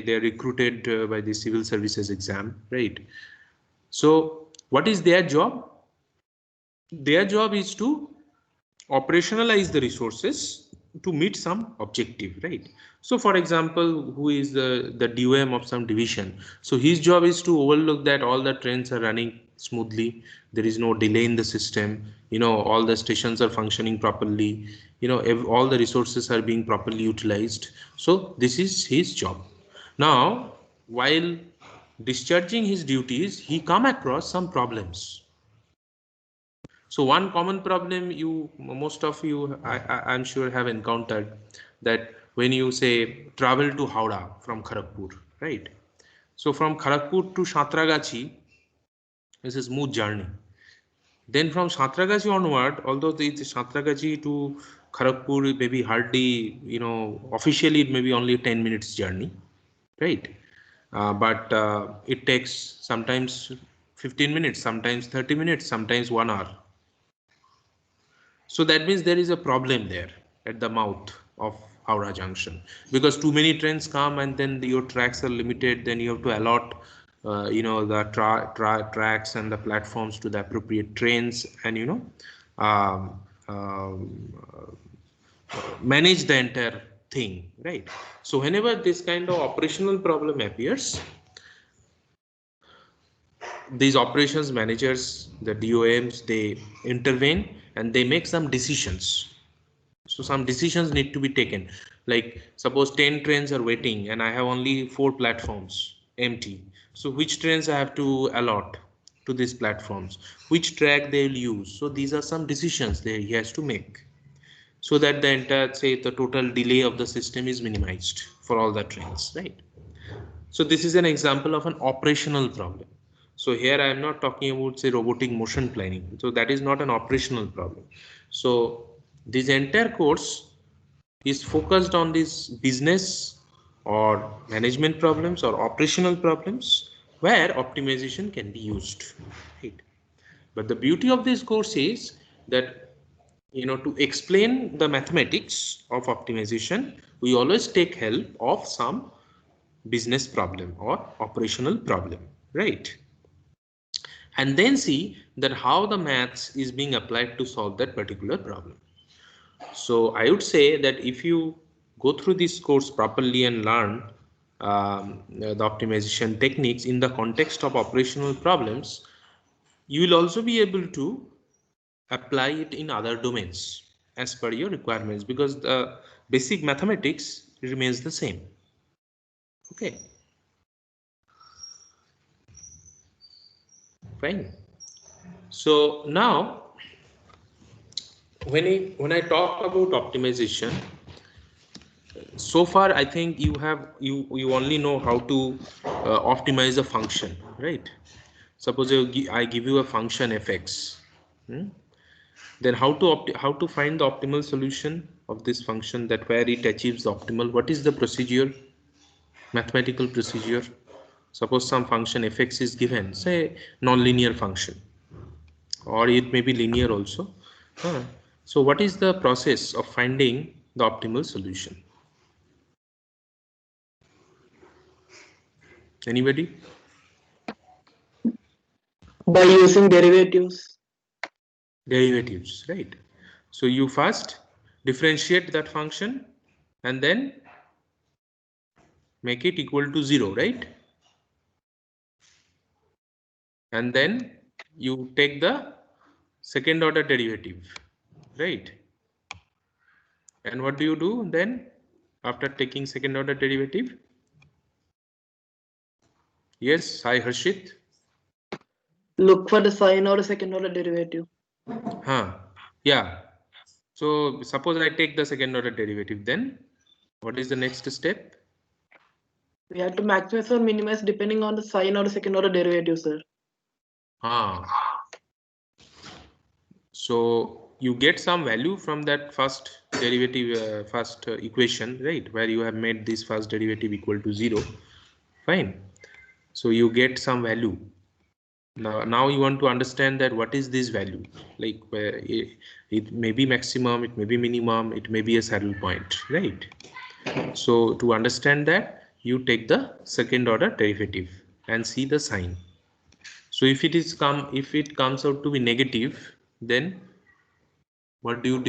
they're recruited by the civil services exam, right? So what is their job? Their job is to operationalize the resources to meet some objective, right? So for example, who is the DOM of some division, so his job is to overlook that all the trains are running smoothly, there is no delay in the system, all the stations are functioning properly, all the resources are being properly utilized. So this is his job. Now while discharging his duties, he come across some problems. So one common problem most of you, I'm sure, have encountered, that when you say travel to Howrah from Kharagpur, right? So from Kharagpur to Satragachi is a smooth journey. Then from Satragachi onward, although the Satragachi to Kharagpur maybe hardly, officially it may be only 10 minutes journey, right? But it takes sometimes 15 minutes, sometimes 30 minutes, sometimes 1 hour. So that means there is a problem there at the mouth of Howrah Junction, because too many trains come and then your tracks are limited. Then you have to allot, the tracks and the platforms to the appropriate trains, and um, um, manage the entire thing, right? So whenever this kind of operational problem appears, these operations managers, the DOMs, they intervene and they make some decisions. So some decisions need to be taken. Like suppose 10 trains are waiting and I have only 4 platforms empty. So which trains I have to allot to these platforms? Which track they will use? So these are some decisions that he has to make, so that the entire, say, the total delay of the system is minimized for all the trains, right? So this is an example of an operational problem. So here I am not talking about, say, robotic motion planning. So that is not an operational problem. So this entire course is focused on these business or management problems or operational problems where optimization can be used, right? But the beauty of this course is that, to explain the mathematics of optimization, we always take help of some business problem or operational problem, right? And then see that how the maths is being applied to solve that particular problem. So I would say that if you go through this course properly and learn the optimization techniques in the context of operational problems, you will also be able to apply it in other domains as per your requirements, because the basic mathematics remains the same. Okay, fine. So now when I talk about optimization, so far I think you only know how to optimize a function, right? Suppose I give you a function fx, then how to find the optimal solution of this function, that where it achieves the optimal, what is the procedure, mathematical procedure? Suppose some function fx is given, say non-linear function, or it may be linear also. So what is the process of finding the optimal solution? Anybody? By using derivatives. Derivatives, right? So you first differentiate that function and then make it equal to 0, right? And then you take the second order derivative, right? And what do you do then after taking second order derivative? Yes, hi Harshit. Look for the sign or a second order derivative. Yeah. So suppose I take the second order derivative, then what is the next step? We have to maximize or minimize depending on the sign or the second order derivative, sir. So you get some value from that first derivative, first equation, right? Where you have made this first derivative equal to 0. Fine. So you get some value. Now you want to understand that what is this value? Like it may be maximum, it may be minimum, it may be a saddle point, right? So to understand that, you take the second order derivative and see the sign. So if it comes out to be negative, then what do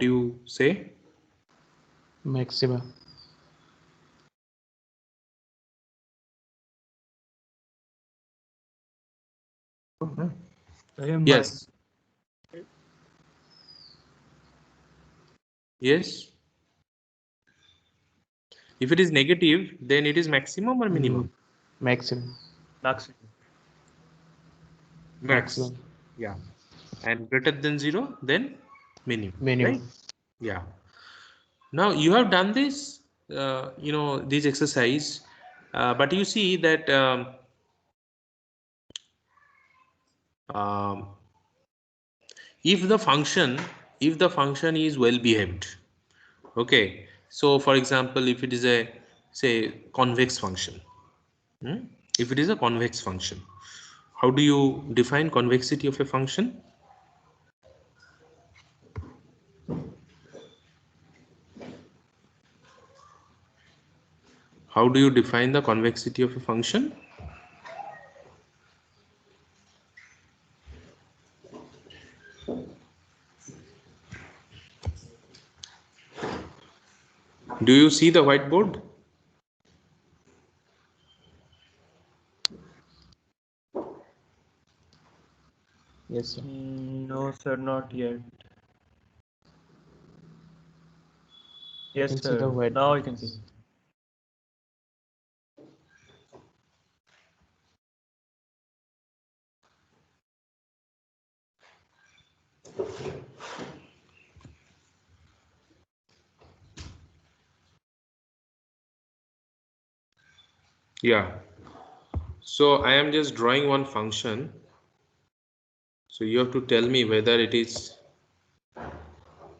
you say? Maxima. Yes. Yes. If it is negative, then it is maximum or minimum? Maximum. Max. Maximum. Yeah. And greater than 0, then minimum. Minimum. Right? Yeah. Now you have done this, this exercise, but you see that if the function is well behaved, okay. So for example, if it is a say convex function, if it is a convex function, how do you define convexity of a function? How do you define the convexity of a function? Do you see the whiteboard? Yes, sir. No, sir, not yet. Yes, can see the sir. white Now I box. can see. Yeah. So I am just drawing one function. So you have to tell me whether it is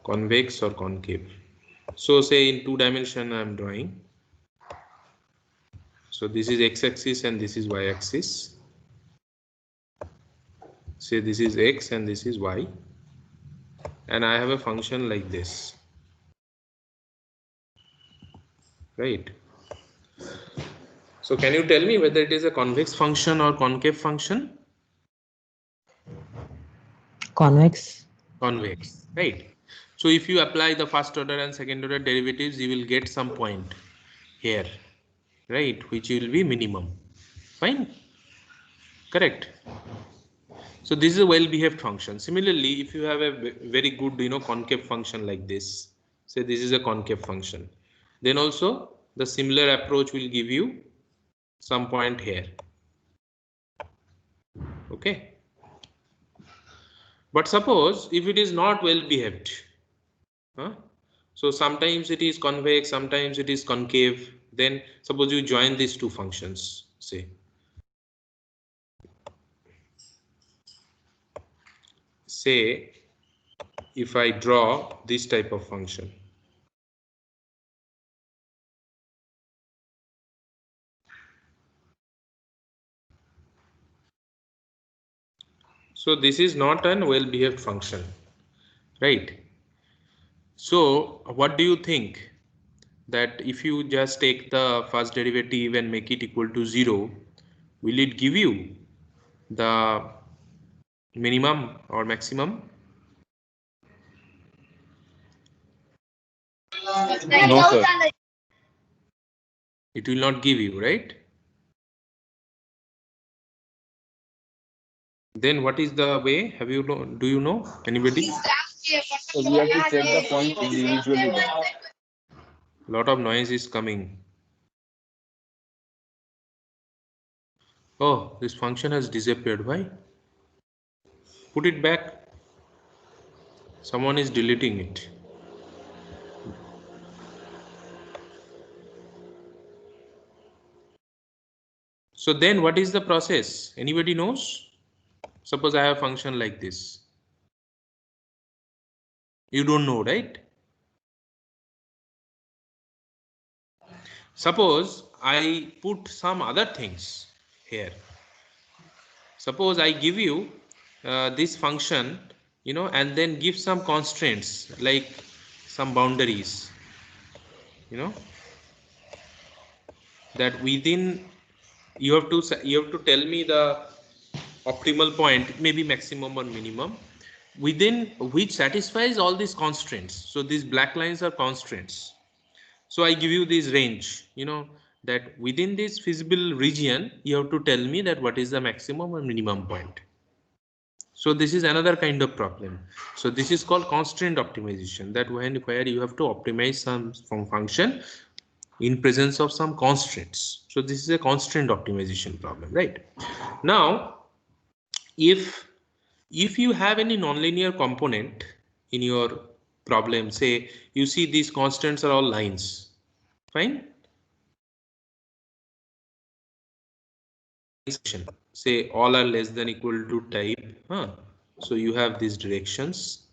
convex or concave. So say in 2 dimension I am drawing. So this is x-axis and this is y-axis. Say this is x and this is y. And I have a function like this. Right. So can you tell me whether it is a convex function or concave function? Convex. Convex, right? So if you apply the first order and second order derivatives, you will get some point here, right? Which will be minimum. Fine. Correct. So this is a well-behaved function. Similarly, if you have a very good, concave function like this, say this is a concave function, then also the similar approach will give you some point here. Okay. But suppose if it is not well behaved, so sometimes it is convex, sometimes it is concave, then suppose you join these two functions, say if I draw this type of function, so this is not an well behaved function, right? So what do you think, that if you just take the first derivative and make it equal to 0, will it give you the minimum or maximum? No, sir. It will not give you, right? Then what is the way? Do you know anybody? So we have to check the point individually. Lot of noise is coming. Oh, this function has disappeared. Why? Put it back. Someone is deleting it. So then what is the process? Anybody knows? Suppose I have a function like this. You don't know, right? Suppose I put some other things here. Suppose I give you this function, and then give some constraints like some boundaries, that within you have to tell me the optimal point, maybe maximum or minimum, within which satisfies all these constraints. So these black lines are constraints. So I give you this range, that within this feasible region, you have to tell me that what is the maximum or minimum point. So this is another kind of problem. So this is called constraint optimization, that where you have to optimize some function in presence of some constraints. So this is a constraint optimization problem, right? Now, if you have any nonlinear component in your problem, say you see these constants are all lines, fine. Say all are less than equal to type, so you have these directions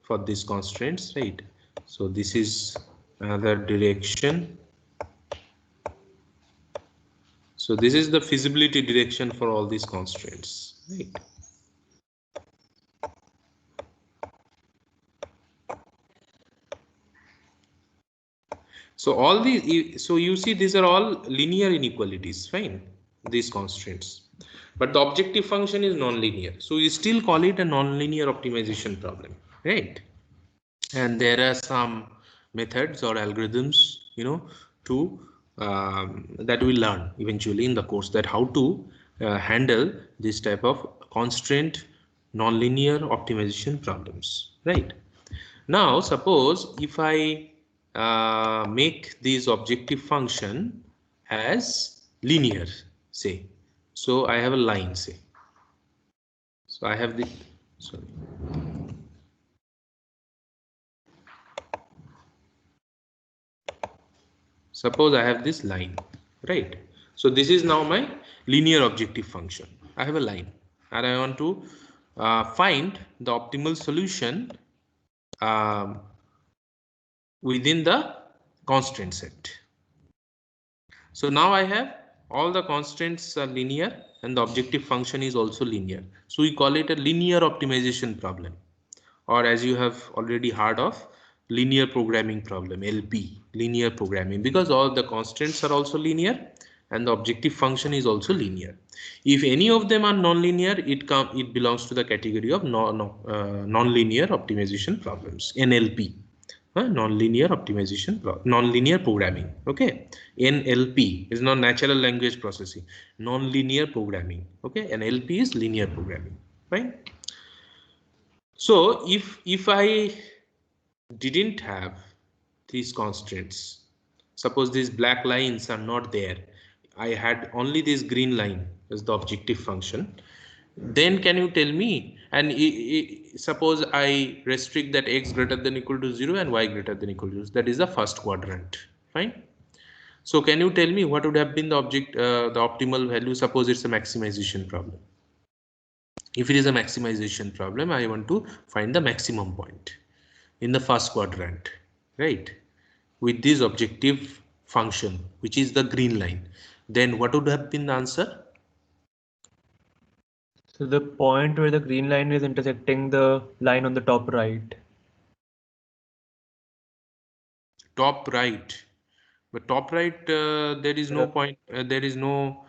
for these constraints, right? So this is another direction. So this is the feasibility direction for all these constraints, right? So all these, so you see these are all linear inequalities, fine, these constraints, but the objective function is non-linear. So you still call it a non-linear optimization problem, right? And there are some methods or algorithms, to that we learn eventually in the course, that how to handle this type of constraint non-linear optimization problems, right? Now suppose if I make this objective function as linear, say, so I have a line, say, so I have the, sorry, suppose I have this line, right? So this is now my linear objective function. I have a line and I want to find the optimal solution within the constraint set. So now I have all the constraints are linear and the objective function is also linear. So we call it a linear optimization problem, or as you have already heard of, linear programming problem, LP, linear programming, because all the constraints are also linear and the objective function is also linear. If any of them are non-linear, it belongs to the category of non-linear optimization problems, NLP. Non-linear optimization, non-linear programming. Okay, NLP is not natural language processing, non-linear programming. Okay, and LP is linear programming, right? So if I didn't have these constraints, suppose these black lines are not there, I had only this green line as the objective function, then can you tell me, and suppose I restrict that x greater than equal to 0 and y greater than equal to 0, that is the first quadrant, fine. So can you tell me what would have been the the optimal value? Suppose it's a maximization problem. If it is a maximization problem, I want to find the maximum point in the first quadrant, right, with this objective function, which is the green line. Then what would have been the answer? So the point where the green line is intersecting the line on the top right. Top right. But top right, there is no point, there is no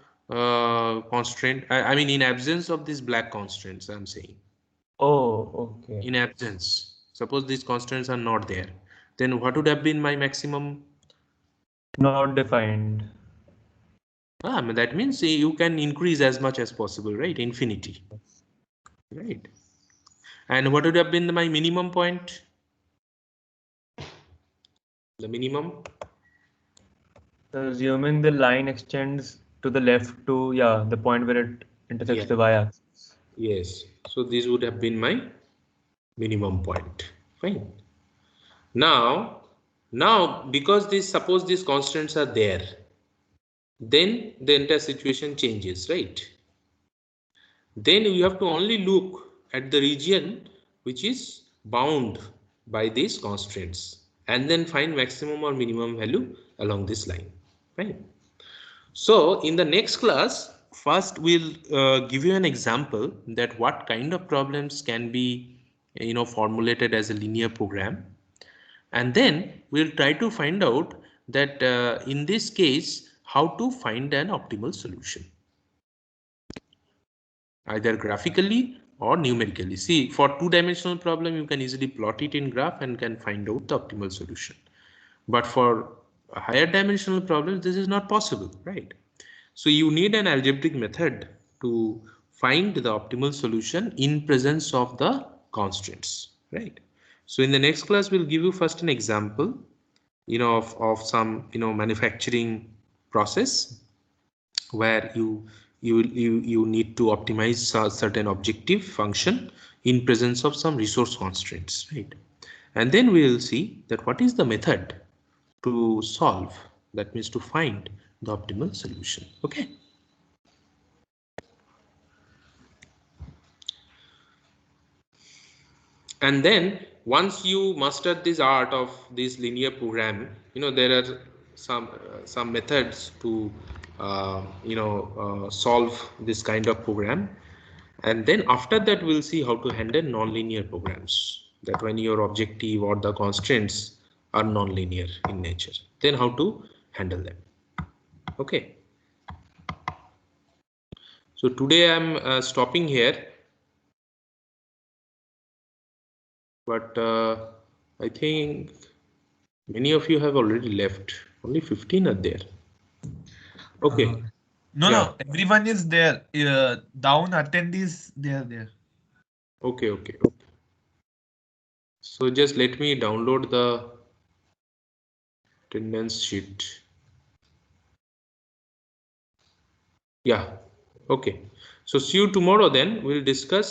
constraint. I mean, in absence of these black constraints, I'm saying. Oh, okay. In absence, suppose these constraints are not there, then what would have been my maximum? Not defined. That means you can increase as much as possible, right? Infinity, right? And what would have been my minimum point? The minimum? So assuming the line extends to the left to, yeah, the point where it intersects the y-axis. Yes. So this would have been my minimum point. Fine. Now because suppose these constants are there, then the entire situation changes, right? Then you have to only look at the region which is bound by these constraints and then find maximum or minimum value along this line, right? So in the next class, first we'll give you an example that what kind of problems can be formulated as a linear program, and then we'll try to find out that in this case how to find an optimal solution, either graphically or numerically. See, for two-dimensional problem, you can easily plot it in graph and can find out the optimal solution. But for a higher dimensional problem, this is not possible, right? So you need an algebraic method to find the optimal solution in presence of the constraints, right? So in the next class, we'll give you first an example, of some, manufacturing process where you need to optimize a certain objective function in presence of some resource constraints, right? And then we will see that what is the method to solve, that means to find the optimal solution. Okay. And then once you master this art of this linear program, there are some methods to solve this kind of program. And then after that, we'll see how to handle nonlinear programs, that when your objective or the constraints are nonlinear in nature, then how to handle them. Okay. So today I'm stopping here. But I think many of you have already left. Only 15 are there. Okay. No, everyone is there. Down attendees, they are there. Okay. So just let me download the attendance sheet. Yeah. Okay. So see you tomorrow then. We'll discuss